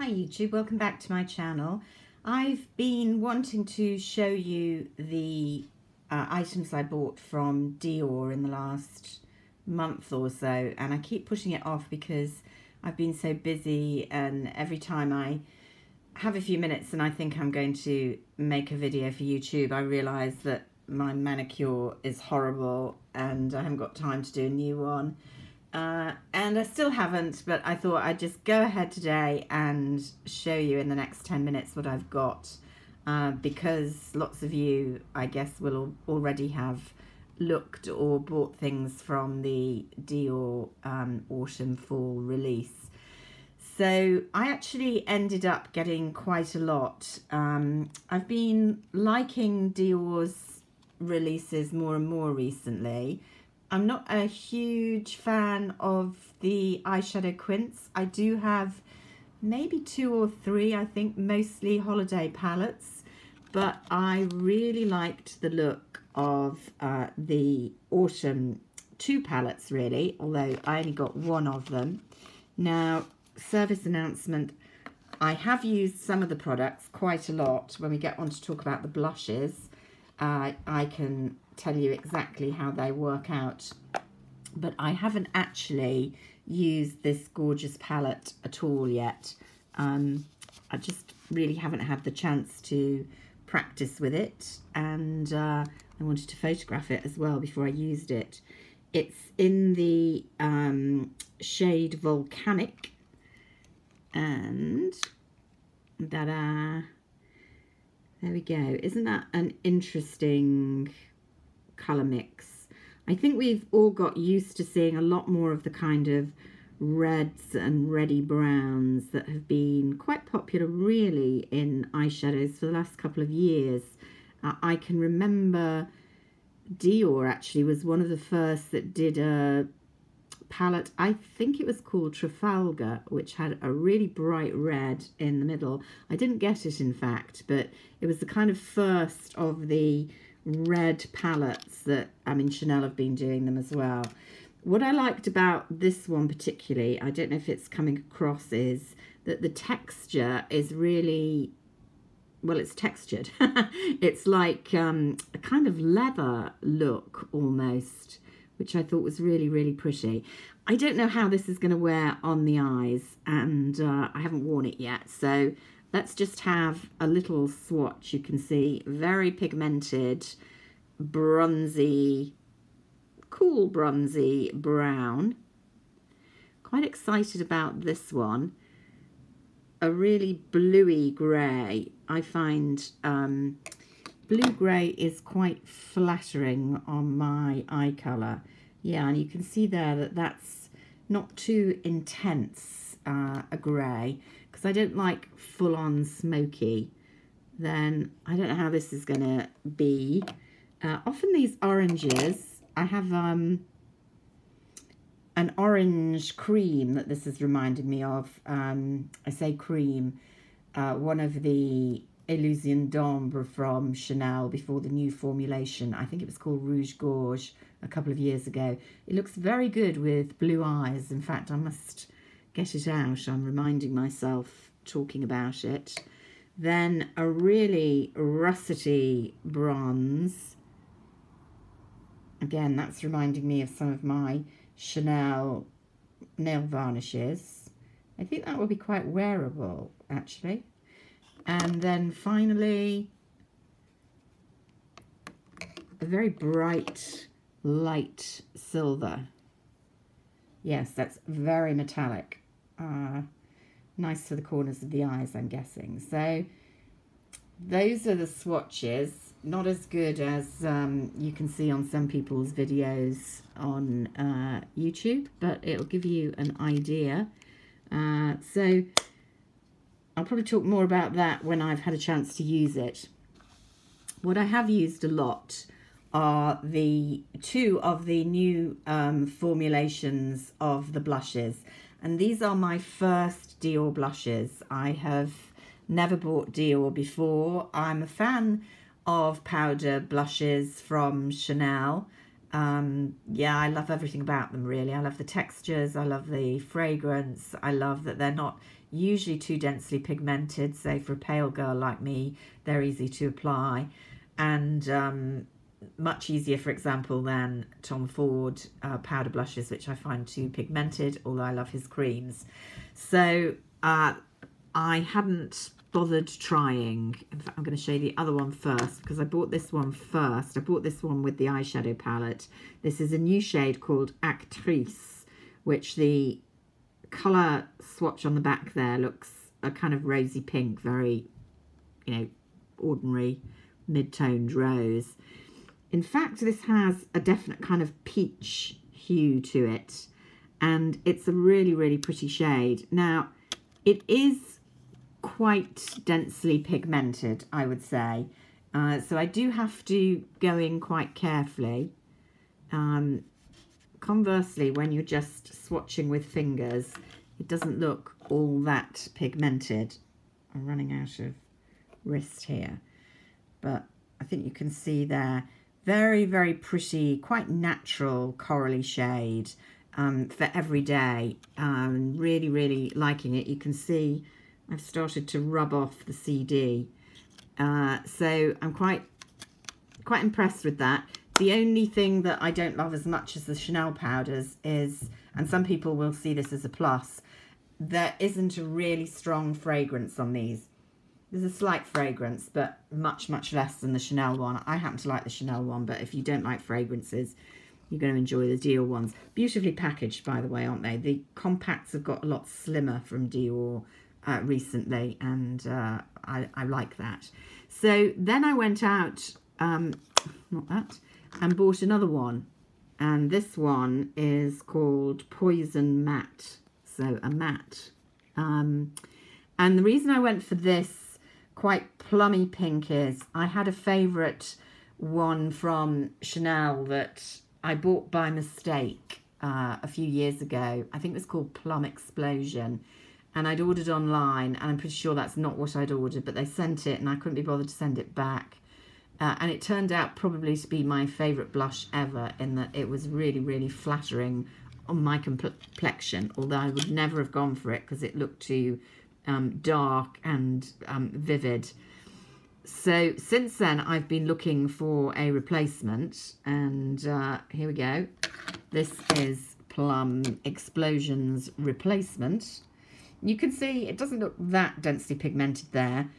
Hi YouTube, welcome back to my channel. I've been wanting to show you the items I bought from Dior in the last month or so, and I keep pushing it off because I've been so busy, and every time I have a few minutes and I think I'm going to make a video for YouTube, I realise that my manicure is horrible and I haven't got time to do a new one. And I still haven't, but I thought I'd just go ahead today and show you in the next 10 minutes what I've got, because lots of you, I guess, will already have looked or bought things from the Dior autumn fall release. So I actually ended up getting quite a lot. I've been liking Dior's releases more and more recently. I'm not a huge fan of the eyeshadow quints. I do have maybe 2 or 3, I think mostly holiday palettes, but I really liked the look of the autumn 2 palettes really, although I only got 1 of them. Now, service announcement, I have used some of the products quite a lot. When we get on to talk about the blushes, I can tell you exactly how they work out, but I haven't actually used this gorgeous palette at all yet. I just really haven't had the chance to practice with it, and I wanted to photograph it as well before I used it. It's in the shade Volcanic, and ta-da! There we go. Isn't that an interesting colour mix? I think we've all got used to seeing a lot more of the kind of reds and reddy browns that have been quite popular really in eyeshadows for the last couple of years. I can remember Dior actually was one of the first that did a palette, I think it was called Trafalgar, which had a really bright red in the middle. I didn't get it, in fact, but it was the kind of first of the red palettes that, I mean, Chanel have been doing them as well. What I liked about this one particularly, I don't know if it's coming across, is that the texture is really, well, it's textured. It's like a kind of leather look almost, which I thought was really, really pretty. I don't know how this is going to wear on the eyes, and I haven't worn it yet. So let's just have a little swatch. You can see very pigmented, bronzy, cool bronzy brown. Quite excited about this one. A really bluey grey. I find blue grey is quite flattering on my eye colour. Yeah, and you can see there that that's not too intense a grey, because I don't like full-on smoky. Then I don't know how this is going to be. Often these oranges, I have an orange cream that this has reminded me of. I say cream, one of the Illusion d'Ombre from Chanel before the new formulation. I think it was called Rouge Gorge a couple of years ago. It looks very good with blue eyes. In fact, I must get it out. I'm reminding myself talking about it. Then a really russety bronze. Again, that's reminding me of some of my Chanel nail varnishes. I think that would be quite wearable, actually. And then finally, a very bright, light silver. Yes, that's very metallic. Nice for the corners of the eyes, I'm guessing. So those are the swatches. Not as good as you can see on some people's videos on YouTube, but it'll give you an idea. So I'll probably talk more about that when I've had a chance to use it. What I have used a lot are the 2 of the new formulations of the blushes. And these are my first Dior blushes. I have never bought Dior before. I'm a fan of powder blushes from Chanel. Yeah, I love everything about them really. I love the textures, I love the fragrance, I love that they're not usually too densely pigmented, so for a pale girl like me, they're easy to apply, and much easier, for example, than Tom Ford powder blushes, which I find too pigmented, although I love his creams. So I hadn't bothered trying. In fact, I'm going to show you the other one first, because I bought this one first. I bought this one with the eyeshadow palette. This is a new shade called Actrice, which the colour swatch on the back there looks a kind of rosy pink, very, you know, ordinary mid-toned rose. In fact, this has a definite kind of peach hue to it, and it's a really, really pretty shade. Now, it is quite densely pigmented, I would say, so I do have to go in quite carefully. Conversely, when you're just swatching with fingers, it doesn't look all that pigmented. I'm running out of wrist here, but I think you can see there, very, very pretty, quite natural corally shade for every day. Really, really liking it. You can see I've started to rub off the CD, so I'm quite impressed with that. The only thing that I don't love as much as the Chanel powders is, and some people will see this as a plus, there isn't a really strong fragrance on these. There's a slight fragrance, but much, much less than the Chanel one. I happen to like the Chanel one, but if you don't like fragrances, you're going to enjoy the Dior ones. Beautifully packaged, by the way, aren't they? The compacts have got a lot slimmer from Dior recently, and I like that. So then I went out, not that, and bought another one, and this one is called Poison Matte, so a matte, and the reason I went for this quite plummy pink is I had a favourite one from Chanel that I bought by mistake a few years ago. I think it was called Plum Explosion, and I'd ordered online, and I'm pretty sure that's not what I'd ordered, but they sent it and I couldn't be bothered to send it back. And it turned out probably to be my favourite blush ever, in that it was really, really flattering on my complexion, although I would never have gone for it because it looked too dark and vivid. So since then, I've been looking for a replacement, and here we go. This is Plum Explosion's replacement. You can see it doesn't look that densely pigmented there.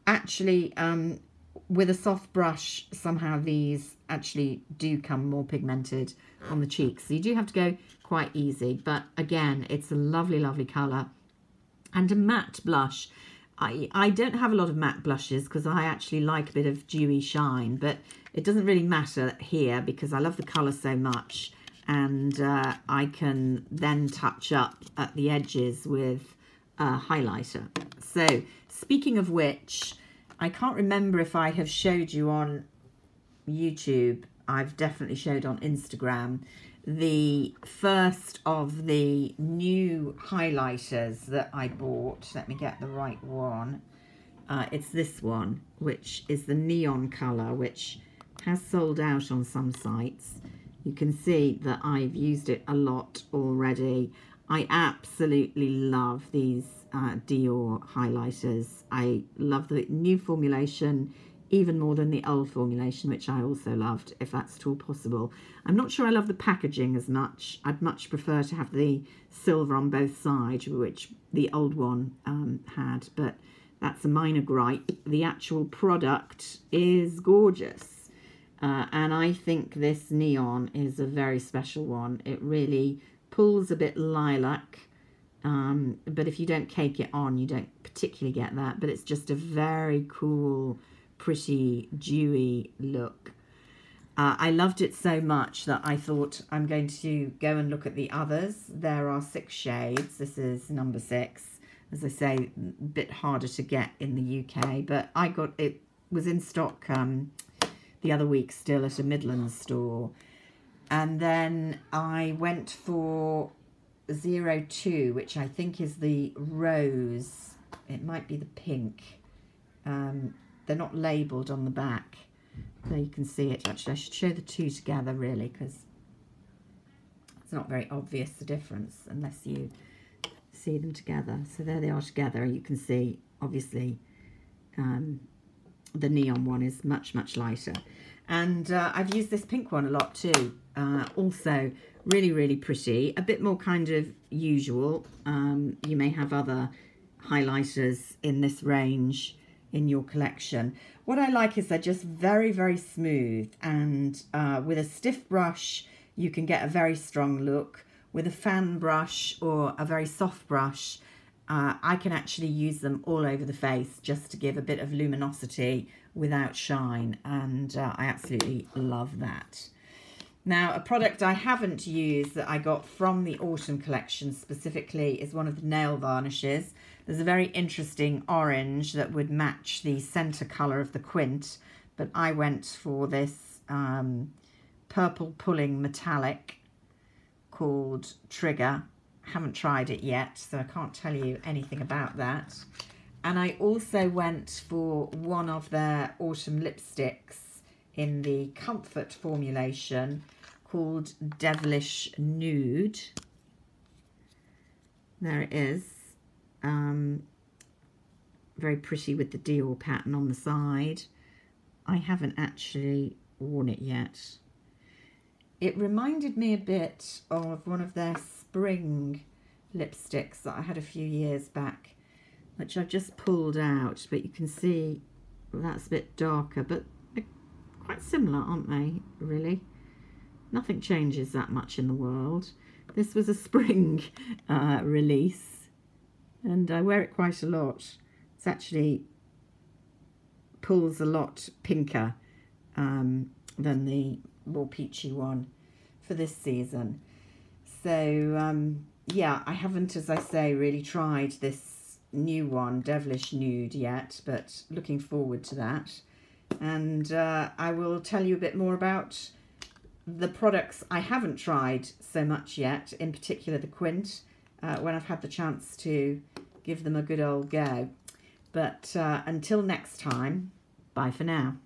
Actually, with a soft brush, somehow these actually do come more pigmented on the cheeks. So you do have to go quite easy. But again, it's a lovely, lovely colour. And a matte blush. I don't have a lot of matte blushes because I actually like a bit of dewy shine. But it doesn't really matter here because I love the colour so much. And I can then touch up at the edges with a highlighter. So speaking of which, I can't remember if I have showed you on YouTube. I've definitely showed on Instagram the first of the new highlighters that I bought. Let me get the right one. It's this one, which is the neon colour, which has sold out on some sites. You can see that I've used it a lot already. I absolutely love these Dior highlighters. I love the new formulation even more than the old formulation, which I also loved, if that's at all possible. I'm not sure I love the packaging as much. I'd much prefer to have the silver on both sides, which the old one had, but that's a minor gripe. The actual product is gorgeous, and I think this neon is a very special one. It really pulls a bit lilac, but if you don't cake it on, you don't particularly get that, but it's just a very cool, pretty, dewy look. I loved it so much that I thought I'm going to go and look at the others. There are 6 shades. This is number 6. As I say, a bit harder to get in the UK, but I got it, was in stock the other week still at a Midlands store. And then I went for 02, which I think is the rose. It might be the pink. They're not labelled on the back. There you can see it. Actually, I should show the two together, really, because it's not very obvious, the difference, unless you see them together. So there they are together. You can see, obviously, the neon one is much, much lighter. And I've used this pink one a lot too. Also really, really pretty. A bit more kind of usual. You may have other highlighters in this range in your collection. What I like is they're just very, very smooth. And with a stiff brush, you can get a very strong look. With a fan brush or a very soft brush, I can actually use them all over the face just to give a bit of luminosity without shine, and I absolutely love that. Now, a product I haven't used that I got from the autumn collection specifically is one of the nail varnishes. There's a very interesting orange that would match the centre colour of the quint, but I went for this purple pulling metallic called Trigger. Haven't tried it yet, so I can't tell you anything about that. And I also went for one of their autumn lipsticks in the Comfort formulation called Devilish Nude. There it is. Very pretty with the Dior pattern on the side. I haven't actually worn it yet. It reminded me a bit of one of their spring lipsticks that I had a few years back, which I've just pulled out, but you can see that's a bit darker, but they're quite similar, aren't they, really? Nothing changes that much in the world. This was a spring release, and I wear it quite a lot. It's actually pulls a lot pinker than the more peachy one for this season. So yeah, I haven't, as I say, really tried this new one, Devilish Nude, yet, but looking forward to that. And I will tell you a bit more about the products I haven't tried so much yet, in particular the quint, when I've had the chance to give them a good old go. But until next time, bye for now.